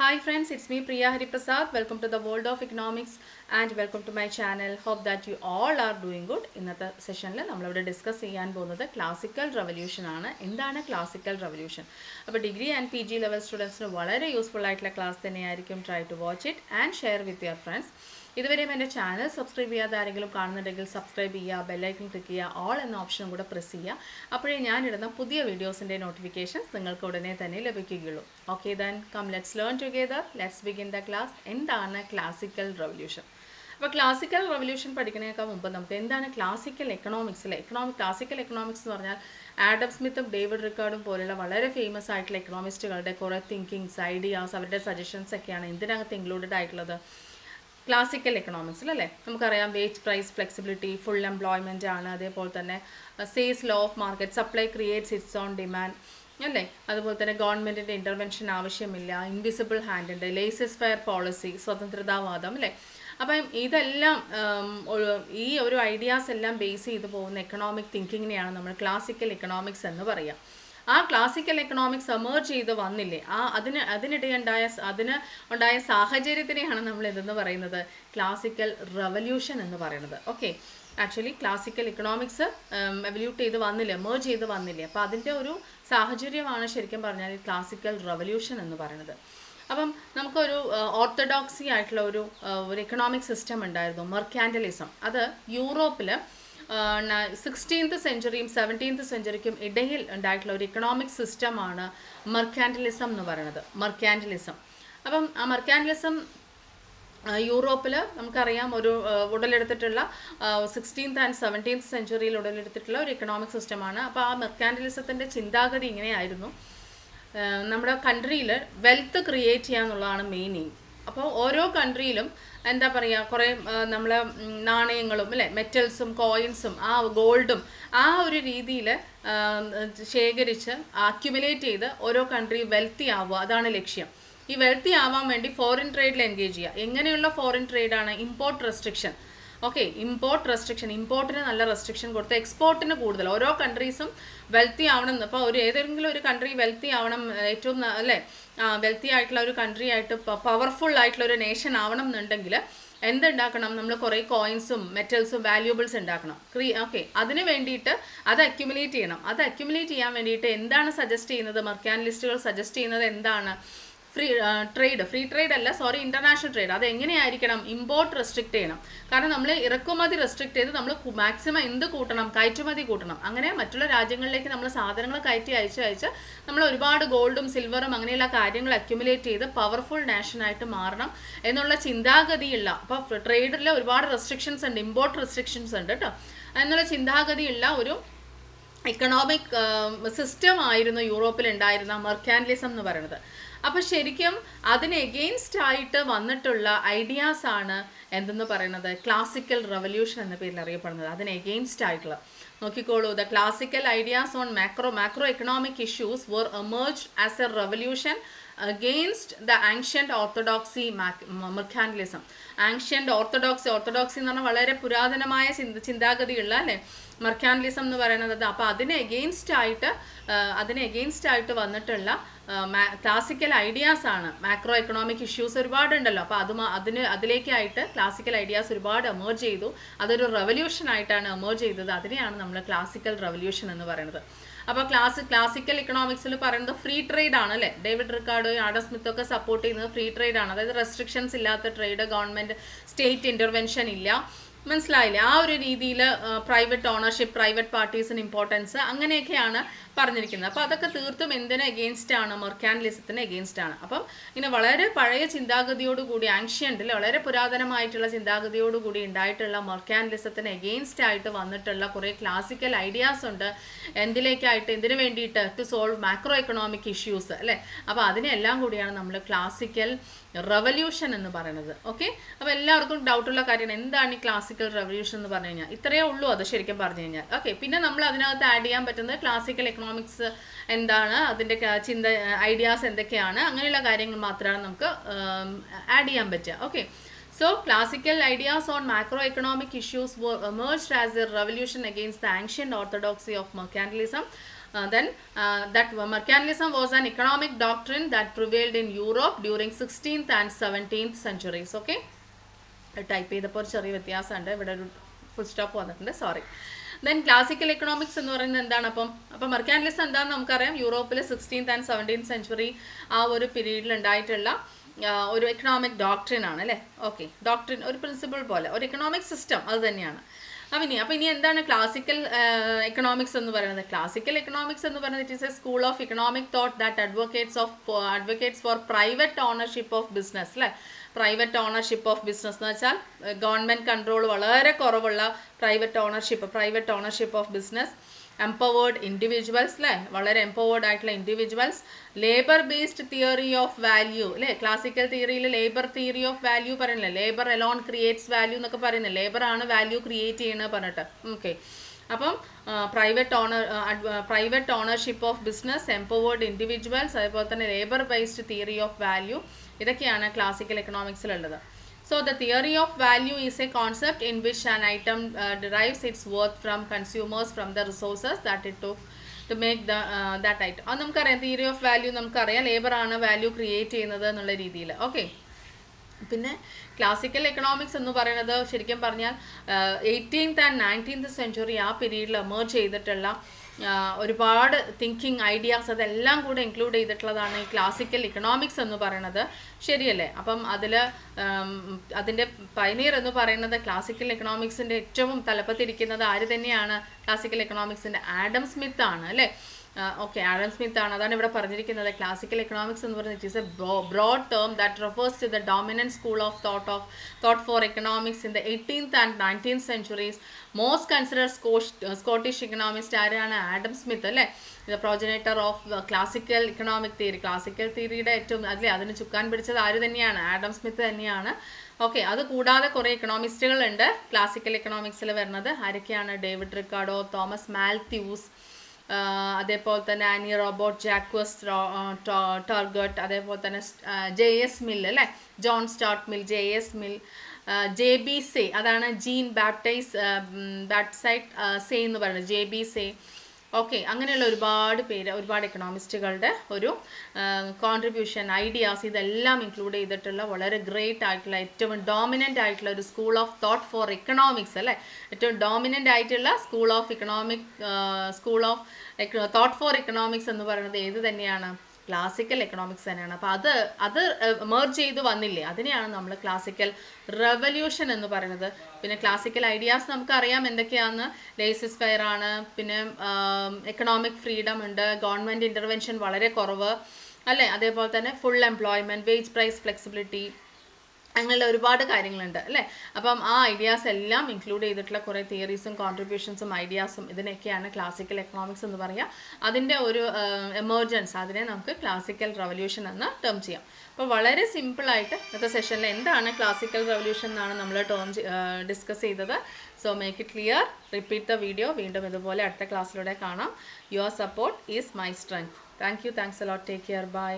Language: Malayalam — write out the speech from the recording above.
Hi friends, it's me Priya Hariprasad. Welcome to the world of economics and welcome to my channel. Hope that you all are doing good. ഇന്നത്തെ സെഷനിൽ നമ്മളിവിടെ ഡിസ്കസ് ചെയ്യാൻ പോകുന്നത് ക്ലാസിക്കൽ റവല്യൂഷൻ ആണ്. എന്താണ് ക്ലാസിക്കൽ റവല്യൂഷൻ? അപ്പോൾ degree and P G level സ്റ്റുഡൻസിന് വളരെ യൂസ്ഫുൾ ആയിട്ടുള്ള ക്ലാസ് തന്നെയായിരിക്കും. Try to watch it and share with your friends. ഇതുവരെയും എൻ്റെ ചാനൽ സബ്സ്ക്രൈബ് ചെയ്യാതെ ആരെങ്കിലും കാണുന്നുണ്ടെങ്കിൽ സബ്സ്ക്രൈബ് ചെയ്യുക, ബെല്ലൈക്കൺ ക്ലിക്ക് ചെയ്യുക, ഓൾ എന്ന ഓപ്ഷനും കൂടെ പ്രസ് ചെയ്യുക. അപ്പോഴേ ഞാനിടുന്ന പുതിയ വീഡിയോസിൻ്റെ നോട്ടിഫിക്കേഷൻസ് നിങ്ങൾക്ക് ഉടനെ തന്നെ ലഭിക്കുകയുള്ളൂ. Okay then come let's learn together. Let's begin the class. എന്താണ് ക്ലാസിക്കൽ റവല്യൂഷൻ? അപ്പോൾ ക്ലാസിക്കൽ റവല്യൂഷൻ പഠിക്കുന്നതിനേക്കാൾ മുമ്പ് നമുക്ക് എന്താണ് ക്ലാസിക്കൽ എക്കണോമിക്സിലെ ക്ലാസിക്കൽ എക്കണോമിക്സ് എന്ന് പറഞ്ഞാൽ ആഡം സ്മിത്തും ഡേവിഡ് റിക്കാർഡും പോലുള്ള വളരെ ഫേമസ് ആയിട്ടുള്ള എക്കണോമിസ്റ്റുകളുടെ കുറേ തിങ്കിങ്സ്, ഐഡിയാസ്, അവരുടെ സജഷൻസ് ഒക്കെയാണ് ഇതിനകത്ത് ഇൻക്ലൂഡഡ് ആയിട്ടുള്ളത് ക്ലാസിക്കൽ എക്കണോമിക്സിൽ അല്ലേ. നമുക്കറിയാം wage price flexibility, full employment ആണ്. അതേപോലെ തന്നെ Say's law of market, supply creates its own demand അല്ലേ. അതുപോലെ തന്നെ ഗവൺമെൻറ്റിൻ്റെ ഇൻ്റർവെൻഷൻ ആവശ്യമില്ല, ഇൻവിസിബിൾ ഹാൻഡ് ഉണ്ട്, ലേസസ് ഫെയർ പോളിസി, സ്വതന്ത്രതാവാദം അല്ലേ. അപ്പം ഇതെല്ലാം ഈ ഒരു ഐഡിയാസ് എല്ലാം ബേസ് ചെയ്ത് പോകുന്ന എക്കണോമിക് തിങ്കിങ്ങിനെയാണ് നമ്മൾ ക്ലാസിക്കൽ എക്കണോമിക്സ് എന്ന് പറയുക. ആ ക്ലാസിക്കൽ എക്കണോമിക്സ് എമേർജ് ചെയ്ത് വന്നില്ലേ, അതിന് ഉണ്ടായ സാഹചര്യത്തിനെയാണ് നമ്മൾ എന്തെന്ന് പറയുന്നത്, ക്ലാസിക്കൽ റവല്യൂഷൻ എന്ന് പറയുന്നത്. ഓക്കെ, ആക്ച്വലി ക്ലാസിക്കൽ എക്കണോമിക്സ് എവല്യൂട്ട് ചെയ്ത് വന്നില്ലേ, എമേർജ് ചെയ്ത് വന്നില്ലേ. അപ്പോൾ അതിൻ്റെ ഒരു സാഹചര്യമാണ് ശരിക്കും പറഞ്ഞാൽ ക്ലാസിക്കൽ റവല്യൂഷൻ എന്ന് പറയുന്നത്. അപ്പം നമുക്കൊരു ഓർത്തഡോക്സി ആയിട്ടുള്ള ഒരു എക്കണോമിക് സിസ്റ്റം ഉണ്ടായിരുന്നു, മെർക്കാൻറ്റലിസം. അത് യൂറോപ്പിൽ 16th സെഞ്ച്വറിയും 17th സെഞ്ച്വറിക്കും ഇടയിൽ ഉണ്ടായിട്ടുള്ള ഒരു എക്കണോമിക് സിസ്റ്റമാണ് മെർക്കാൻറ്റലിസം എന്ന് പറയുന്നത്. മെർക്കാൻറ്റലിസം. അപ്പം ആ മെർക്കാൻറ്റലിസം യൂറോപ്പിൽ നമുക്കറിയാം ഒരു ഉടലെടുത്തിട്ടുള്ള 16th and 17th സെഞ്ച്വറിയിൽ ഉടലെടുത്തിട്ടുള്ള ഒരു എക്കണോമിക് സിസ്റ്റമാണ്. അപ്പോൾ ആ മെർക്കാൻറ്റലിസത്തിൻ്റെ ചിന്താഗതി ഇങ്ങനെയായിരുന്നു, നമ്മുടെ കൺട്രിയിൽ വെൽത്ത് ക്രിയേറ്റ് ചെയ്യുക എന്നുള്ളതാണ് മെയിൻ എയിം. അപ്പോൾ ഓരോ കൺട്രിയിലും എന്താ പറയുക, കുറേ നമ്മളെ നാണയങ്ങളും അല്ലേ, മെറ്റൽസും കോയിൻസും ആ ഗോൾഡും ആ ഒരു രീതിയിൽ ശേഖരിച്ച് അക്യുമുലേറ്റ് ചെയ്ത് ഓരോ കൺട്രി വെൽത്തി ആവുക, അതാണ് ലക്ഷ്യം. ഈ വെൽത്തി ആവാൻ വേണ്ടി ഫോറിൻ ട്രേഡിൽ എൻഗേജ് ചെയ്യുക. എങ്ങനെയുള്ള ഫോറിൻ ട്രേഡാണ്? Import restriction. Okay, import restriction, ഇമ്പോർട്ടിന് നല്ല റെസ്ട്രിക്ഷൻ കൊടുത്ത് എക്സ്പോർട്ടിന് കൂടുതൽ. ഓരോ കൺട്രീസും വെൽത്തി ആവണം. അപ്പോൾ ഏതെങ്കിലും ഒരു കൺട്രി വെൽത്തി ആവണം, ഏറ്റവും അല്ലേ വെൽത്തി ആയിട്ടുള്ള ഒരു കൺട്രി ആയിട്ട് പവർഫുൾ ആയിട്ടുള്ള ഒരു നേഷൻ ആവണം എന്നുണ്ടെങ്കിൽ എന്തുണ്ടാക്കണം? നമ്മൾ കുറേ കോയിൻസും മെറ്റൽസും വാല്യൂബിൾസ് ഉണ്ടാക്കണം. ഓക്കെ, അതിന് വേണ്ടിയിട്ട് അത് അക്യുമുലേറ്റ് ചെയ്യണം. അത് അക്യുമുലേറ്റ് ചെയ്യാൻ വേണ്ടിയിട്ട് എന്താണ് സജസ്റ്റ് ചെയ്യുന്നത്? മെർക്കാൻറ്റലിസ്റ്റുകൾ സജസ്റ്റ് ചെയ്യുന്നത് എന്താണ്? ഫ്രീ ട്രേഡ് അല്ല, സോറി, ഇൻ്റർനാഷണൽ ട്രേഡ്. അത് എങ്ങനെയായിരിക്കണം? ഇമ്പോർട്ട് റെസ്ട്രിക്റ്റ് ചെയ്യണം. കാരണം നമ്മൾ ഇറക്കുമതി റെസ്ട്രിക്റ്റ് ചെയ്ത് നമ്മൾ മാക്സിമം എന്ത് കൂട്ടണം? കയറ്റുമതി കൂട്ടണം. അങ്ങനെ മറ്റുള്ള രാജ്യങ്ങളിലേക്ക് നമ്മൾ സാധനങ്ങൾ കയറ്റി അയച്ച് നമ്മൾ ഒരുപാട് ഗോൾഡും സിൽവറും അങ്ങനെയുള്ള കാര്യങ്ങൾ അക്യുമുലേറ്റ് ചെയ്ത് പവർഫുൾ നാഷനായിട്ട് മാറണം എന്നുള്ള ചിന്താഗതിയുള്ള, അപ്പോൾ ട്രേഡിൽ ഒരുപാട് റെസ്ട്രിക്ഷൻസ് ഉണ്ട്, ഇമ്പോർട്ട് റെസ്ട്രിക്ഷൻസ് ഉണ്ട് കേട്ടോ, എന്നുള്ള ചിന്താഗതിയുള്ള ഒരു എക്കണോമിക് സിസ്റ്റം ആയിരുന്നു യൂറോപ്പിൽ ഉണ്ടായിരുന്ന മെർക്കാൻറ്റലിസം എന്ന് പറയുന്നത്. അപ്പോൾ ശരിക്കും അതിന് എഗെയിൻസ്റ്റ് ആയിട്ട് വന്നിട്ടുള്ള ഐഡിയാസ് ആണ് എന്തെന്ന് പറയുന്നത്, ക്ലാസിക്കൽ റവല്യൂഷൻ എന്ന പേരിൽ അറിയപ്പെടുന്നത്. അതിന് എഗെയിൻസ്റ്റ് ആയിട്ടുള്ള നോക്കിക്കോളൂ, the classical ideas on macroeconomic issues were emerged as a revolution against the ancient orthodoxy mercantilism. Ancient orthodoxy എന്ന് പറഞ്ഞാൽ വളരെ പുരാതനമായ ചിന്താഗതിയുള്ള അല്ലേ മെർക്കാൻറ്റലിസം എന്ന് പറയുന്നത്. അപ്പോൾ അതിന് എഗെയിൻസ്റ്റ് ആയിട്ട് വന്നിട്ടുള്ള ക്ലാസിക്കൽ ഐഡിയാസ് ആണ്. മാക്രോ എക്കണോമിക് ഇഷ്യൂസ് ഒരുപാടുണ്ടല്ലോ, അപ്പോൾ അതിലേക്കായിട്ട് ക്ലാസിക്കൽ ഐഡിയാസ് ഒരുപാട് എമേർജ് ചെയ്തു. അതൊരു റവല്യൂഷൻ ആയിട്ടാണ് എമേർജ് ചെയ്തത്. അതിനെയാണ് നമ്മൾ ക്ലാസിക്കൽ റവല്യൂഷൻ എന്ന് പറയുന്നത്. അപ്പോൾ ക്ലാസിക്കൽ എക്കണോമിക്സിൽ പറയുന്നത് ഫ്രീ ട്രേഡ് ആണ് അല്ലേ. ഡേവിഡ് റിക്കാർഡോ ആഡം സ്മിത്തും ഒക്കെ സപ്പോർട്ട് ചെയ്യുന്നത് ഫ്രീ ട്രേഡ് ആണ്. അതായത് റെസ്ട്രിക്ഷൻസ് ഇല്ലാത്ത ട്രേഡ്, ഗവൺമെൻറ് സ്റ്റേറ്റ് ഇൻ്റർവെൻഷൻ ഇല്ല, മനസ്സിലായില്ലേ? ആ ഒരു രീതിയിൽ പ്രൈവറ്റ് ഓണർഷിപ്പ്, പ്രൈവറ്റ് പാർട്ടീസിന് ഇമ്പോർട്ടൻസ്, അങ്ങനെയൊക്കെയാണ് പറഞ്ഞിരിക്കുന്നത്. അപ്പോൾ അതൊക്കെ തീർത്തും എന്തിന് എഗെയിൻസ്റ്റ് ആണ്? മെർക്കാൻറ്റലിസത്തിന് എഗെയിൻസ്റ്റ് ആണ്. അപ്പം ഇങ്ങനെ വളരെ പഴയ ചിന്താഗതിയോടുകൂടി, ആൻഷ്യൻ്റിൽ വളരെ പുരാതനമായിട്ടുള്ള ചിന്താഗതിയോടുകൂടി ഉണ്ടായിട്ടുള്ള മെർക്കാൻറ്റലിസത്തിന് എഗെയിൻസ്റ്റ് ആയിട്ട് വന്നിട്ടുള്ള കുറേ ക്ലാസിക്കൽ ഐഡിയാസ് ഉണ്ട്. എന്തിന് വേണ്ടിയിട്ട്? To solve macroeconomic issues അല്ലേ. അപ്പോൾ അതിനെല്ലാം കൂടിയാണ് നമ്മൾ ക്ലാസിക്കൽ റവല്യൂഷൻ എന്ന് പറയുന്നത്. ഓക്കെ, അപ്പോൾ എല്ലാവർക്കും ഡൗട്ടുള്ള കാര്യമാണ് എന്താണ് ഈ ക്ലാസിക്കൽ റവല്യൂഷൻ എന്ന് പറഞ്ഞു കഴിഞ്ഞാൽ. ഇത്രയേ ഉള്ളൂ അത് ശരിക്കും പറഞ്ഞു കഴിഞ്ഞാൽ. ഓക്കെ, പിന്നെ നമ്മൾ അതിനകത്ത് ആഡ് ചെയ്യാൻ പറ്റുന്നത് ക്ലാസിക്കൽ എക്കണോമിക്സ് എന്താണ്, അതിൻ്റെ ഐഡിയാസ് എന്തൊക്കെയാണ്, അങ്ങനെയുള്ള കാര്യങ്ങൾ മാത്രമാണ് നമുക്ക് ആഡ് ചെയ്യാൻ പറ്റുക. Okay, so classical ideas on macroeconomic issues were emerged as a revolution against the ancient orthodoxy of mercantilism. then that mercantilism was an economic doctrine that prevailed in Europe during 16th and 17th centuries. Okay, type ചെയ്തപ്പോൾ ഒരു ചെറിയ വ്യത്യാസമുണ്ട്, ഇവിടെ ഒരു ഫുൾ സ്റ്റോപ്പ് വന്നിട്ടുണ്ട്, സോറി. ദെൻ ക്ലാസിക്കൽ എക്കണോമിക്സ് എന്ന് പറയുന്നത് എന്താണ്? അപ്പം മെർക്കാന്റിലിസം എന്താണെന്ന് നമുക്കറിയാം. യൂറോപ്പിൽ 16th and 17th സെഞ്ച്വറി ആ ഒരു പീരീഡിൽ ഉണ്ടായിട്ടുള്ള ഒരു എക്കണോമിക് ഡോക്ട്രിൻ ആണ് അല്ലേ. ഓക്കെ, ഡോക്ട്രിൻ ഒരു പ്രിൻസിപ്പിൾ പോലെ ഒരു എക്കണോമിക് സിസ്റ്റം അത് തന്നെയാണ്. അപ്പോൾ ഇനി എന്താണ് ക്ലാസിക്കൽ എക്കണോമിക്സ് എന്ന് പറയുന്നത്? ക്ലാസിക്കൽ എക്കണോമിക്സ് എന്ന് പറയുന്നത് it is A school of economic thought that advocates four private ownership of business അല്ലേ. പ്രൈവറ്റ് ഓണർഷിപ്പ് ഓഫ് ബിസിനസ് എന്ന് വെച്ചാൽ ഗവൺമെൻറ് കൺട്രോൾ വളരെ കുറവുള്ള private ownership of business, empowered individuals അല്ലേ, വളരെ എംപവേർഡ് ആയിട്ടുള്ള individuals, labour based theory of value അല്ലേ. ക്ലാസിക്കൽ തിയറിയിൽ ലേബർ തിയറി ഓഫ് വാല്യൂ പറയുന്നില്ലേ, ലേബർ അലോൺ ക്രിയേറ്റ്സ് വാല്യൂ എന്നൊക്കെ പറയുന്നത്, ലേബർ ആണ് വാല്യൂ ക്രിയേറ്റ് ചെയ്യുന്നത് പറഞ്ഞിട്ട്. ഓക്കെ, അപ്പം private ownership of business, empowered individuals, അതേപോലെ തന്നെ labour based theory of value, ഇതൊക്കെയാണ് classical എക്കണോമിക്സിലുള്ളത്. So the theory of value is a concept in which an item derives its worth from consumers from the resources that it took to make that item. അത് നമുക്കറിയാം, തിയറി ഓഫ് വാല്യൂ നമുക്കറിയാം, ലേബർ ആണ് വാല്യൂ ക്രിയേറ്റ് ചെയ്യുന്നത് എന്നുള്ള രീതിയിൽ. ഓക്കെ, പിന്നെ ക്ലാസിക്കൽ എക്കണോമിക്സ് എന്ന് പറയുന്നത് ശരിക്കും പറഞ്ഞാൽ 18th and 19th സെഞ്ച്വറി ആ പീരീഡിൽ എമേർജ് ചെയ്തിട്ടുള്ള ഒരുപാട് തിങ്കിങ് ഐഡിയാസ് അതെല്ലാം കൂടെ ഇൻക്ലൂഡ് ചെയ്തിട്ടുള്ളതാണ് ഈ ക്ലാസിക്കൽ ഇക്കണോമിക്സ് എന്ന് പറയുന്നത്, ശരിയല്ലേ? അപ്പം അതിൻ്റെ പയനീർ എന്ന് പറയുന്നത് ക്ലാസിക്കൽ എക്കണോമിക്സിൻ്റെ ഏറ്റവും തലപ്പത്തിരിക്കുന്നത് ആര് തന്നെയാണ്? ക്ലാസിക്കൽ എക്കണോമിക്സിൻ്റെ ആഡം സ്മിത്ത് ആണ് അല്ലേ. ഓക്കെ, ആഡം സ്മിത്ത് ആണ്. അതാണ് ഇവിടെ പറഞ്ഞിരിക്കുന്നത്. ക്ലാസിക്കൽ എക്കണോമിക്സ് എന്ന് പറയുന്നത് it is a broad term that refers to the dominant school of thought for economics in the 18th and 19th centuries. Most considered Scottish economist ആരാണ്? ആഡം സ്മിത്ത് അല്ലേ. The progenitor of classical economic theory. Classical തിയറിയുടെ ഏറ്റവും അതിന് ചുക്കാൻ പിടിച്ചത് ആര് തന്നെയാണ്? ആഡം സ്മിത്ത് തന്നെയാണ്. ഓക്കെ, അത് കൂടാതെ കുറേ എക്കണോമിസ്റ്റുകളുണ്ട് ക്ലാസിക്കൽ എക്കണോമിക്സിൽ വരുന്നത്. ആരൊക്കെയാണ്? ഡേവിഡ് റിക്കാർഡോ, തോമസ് മാൽത്യൂസ്, അതേപോലെ തന്നെ ആനി റോബോട്ട്, ജാക്വസ് ടർഗട്ട്, അതേപോലെ തന്നെ JS മിൽ അല്ലേ, John start mill, JS mill, JB say, അതാണ് ജീൻ ബാപ്റ്റൈസ് സേ എന്ന് പറയുന്നത്, JB സേ. ഓക്കെ, അങ്ങനെയുള്ള ഒരുപാട് എക്കണോമിസ്റ്റുകളുടെ ഒരു കോൺട്രിബ്യൂഷൻ, ഐഡിയാസ് ഇതെല്ലാം ഇൻക്ലൂഡ് ചെയ്തിട്ടുള്ള വളരെ ഗ്രേറ്റ് ആയിട്ടുള്ള ഏറ്റവും ഡോമിനൻ്റ് ആയിട്ടുള്ള ഒരു school of thought for economics അല്ലേ. ഏറ്റവും ഡോമിനൻ്റ് ആയിട്ടുള്ള school of thought for economics എന്ന് പറയുന്നത് ഏത് തന്നെയാണ്? ക്ലാസിക്കൽ എക്കണോമിക്സ് തന്നെയാണ്. അപ്പോൾ അത് മെർജ് ചെയ്ത് വന്നില്ലേ, അതിനെയാണ് നമ്മൾ ക്ലാസിക്കൽ റെവല്യൂഷൻ എന്ന് പറയുന്നത്. പിന്നെ ക്ലാസിക്കൽ ഐഡിയാസ് നമുക്കറിയാം എന്തൊക്കെയാണെന്ന്. ലേസസ് ഫെയർ ആണ്, പിന്നെ എക്കണോമിക് ഫ്രീഡം ഉണ്ട്, ഗവൺമെൻറ് ഇൻ്റർവെൻഷൻ വളരെ കുറവ് അല്ലേ, അതേപോലെ തന്നെ full employment, wage price flexibility, അങ്ങനെയുള്ള ഒരുപാട് കാര്യങ്ങളുണ്ട് അല്ലേ. അപ്പം ആ ഐഡിയാസ് എല്ലാം ഇൻക്ലൂഡ് ചെയ്തിട്ടുള്ള കുറേ തിയറീസും കോൺട്രിബ്യൂഷൻസും ഐഡിയാസും ഇതിനൊക്കെയാണ് ക്ലാസിക്കൽ എക്കണോമിക്സ് എന്ന് പറയുക. അതിൻ്റെ ഒരു എമർജൻസ്, അതിനെ നമുക്ക് ക്ലാസിക്കൽ റെവല്യൂഷൻ എന്ന് ടേം ചെയ്യാം. അപ്പോൾ വളരെ സിമ്പിളായിട്ട് ഇന്നത്തെ സെഷനിൽ എന്താണ് ക്ലാസിക്കൽ റെവല്യൂഷൻ എന്നാണ് നമ്മൾ ഡിസ്കസ് ചെയ്തത്. So make it clear, repeat the video. വീണ്ടും ഇതുപോലെ അടുത്ത ക്ലാസ്സിലൂടെ കാണാം. Your support is my strength. Thank you, thanks a lot, take care, by.